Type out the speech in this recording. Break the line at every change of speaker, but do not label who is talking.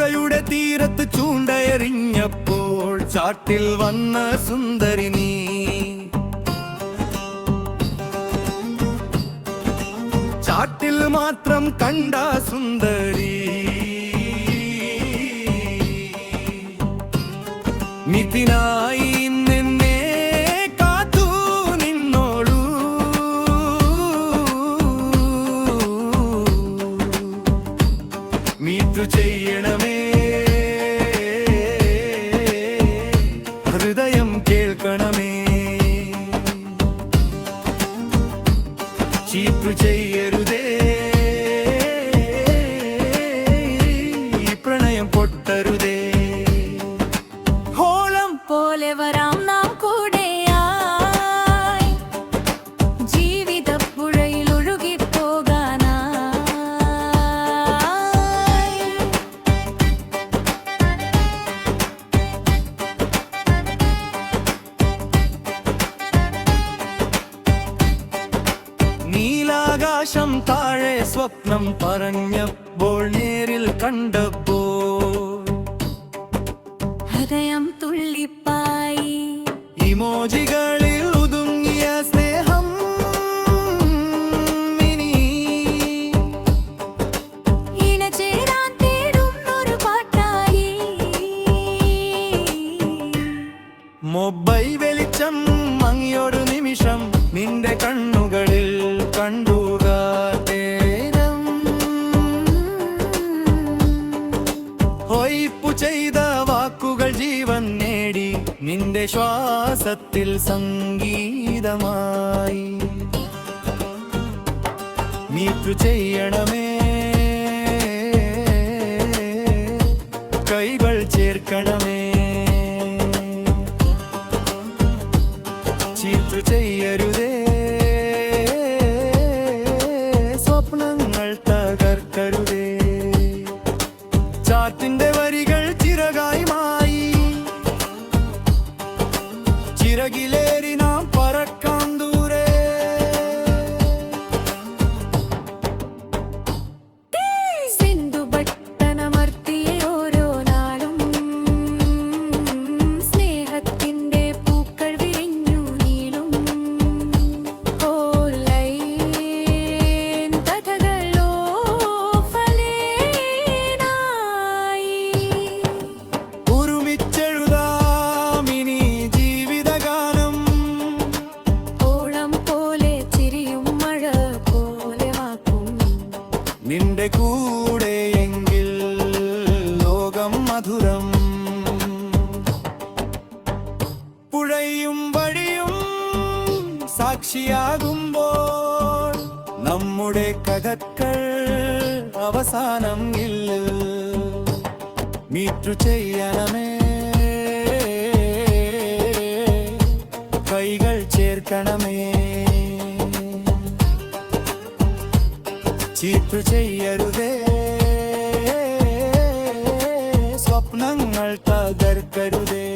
പുഴയുടെ തീരത്ത് ചൂണ്ടയെറിഞ്ഞപ്പോൾ ചാട്ടിൽ വന്ന സുന്ദരി നീ. ചാട്ടിൽ മാത്രം കണ്ട സുന്ദരി മിഥിനായി നിന്നെ കാത്തു നിന്നോളൂ. മീറ്റു ചെയ്യണമേ, ഹൃദയം കേൾക്കണമേ. ചീറ്റു ചെയ്യരുതേ, പ്രണയം പൊട്ടരുതേ.
ഹോളം പോലെ വരാം നാം കൂടെയായി, ജീവിതപ്പുഴയിൽ ഒഴുകിപ്പോകാനായി.
നീലാകാശം താഴെ സ്വപ്നം പറഞ്ഞപ്പോൾ നേരിൽ കണ്ടപ്പോൾ
ഹൃദയം തുള്ളിപ്പായി.
ഇമോജികളിൽ ഒതുങ്ങിയ സ്നേഹം ഇനി
ഇണചേരാൻ തേടുന്നൊരു പാട്ടായി.
മൊബൈൽ വെളിച്ചം മങ്ങിയൊരു നിമിഷം നിന്റെ കണ്ണുകളിൽ കണ്ടുകാരം. ഹൊയ്പു ചെയ്ത വാക്കുകൾ ജീവൻ നേടി നിന്റെ ശ്വാസത്തിൽ സംഗീതമായി. മീറ്റു ചെയ്യണമേ, കൈകൾ ചേർക്കണമേ. ചീറ്റു ചെയ്യരുതേ, സ്വപ്നങ്ങൾ തകർക്കരുതേ. ചാറ്റിന്റെ വരികൾ ചിറകായി മായി, ചിറകിലേറി നാം പറക്കാം ദൂരെ.
സിന്ധുപട്ടണമർത്തിയ ഓരോ നാളും സ്നേഹത്തിന്റെ പൂക്കൾ വിരിഞ്ഞു നീളും. ഓലൈൻ കഥകളോ ഫലേനായി.
ഒരുമിച്ചെഴുതാമിനി ജീവിതഗാനം.
ഓളം പോലെ ചിരിയും മഴ പോലെ വാക്കും.
നിന്റെ കൂടെയെങ്കിൽ ലോകം മധുരം. പുഴയും വഴിയും സാക്ഷിയാകുമ്പോൾ നമ്മുടെ കഥകൾ അവസാനം ഇല്ല. മീറ്റു ചെയ്യണമേ, കൈകൾ ചേർക്കണമേ. ചീറ്റു ചെയ്യരുതേ, സ്വപ്നങ്ങൾ തകർക്കരുതേ.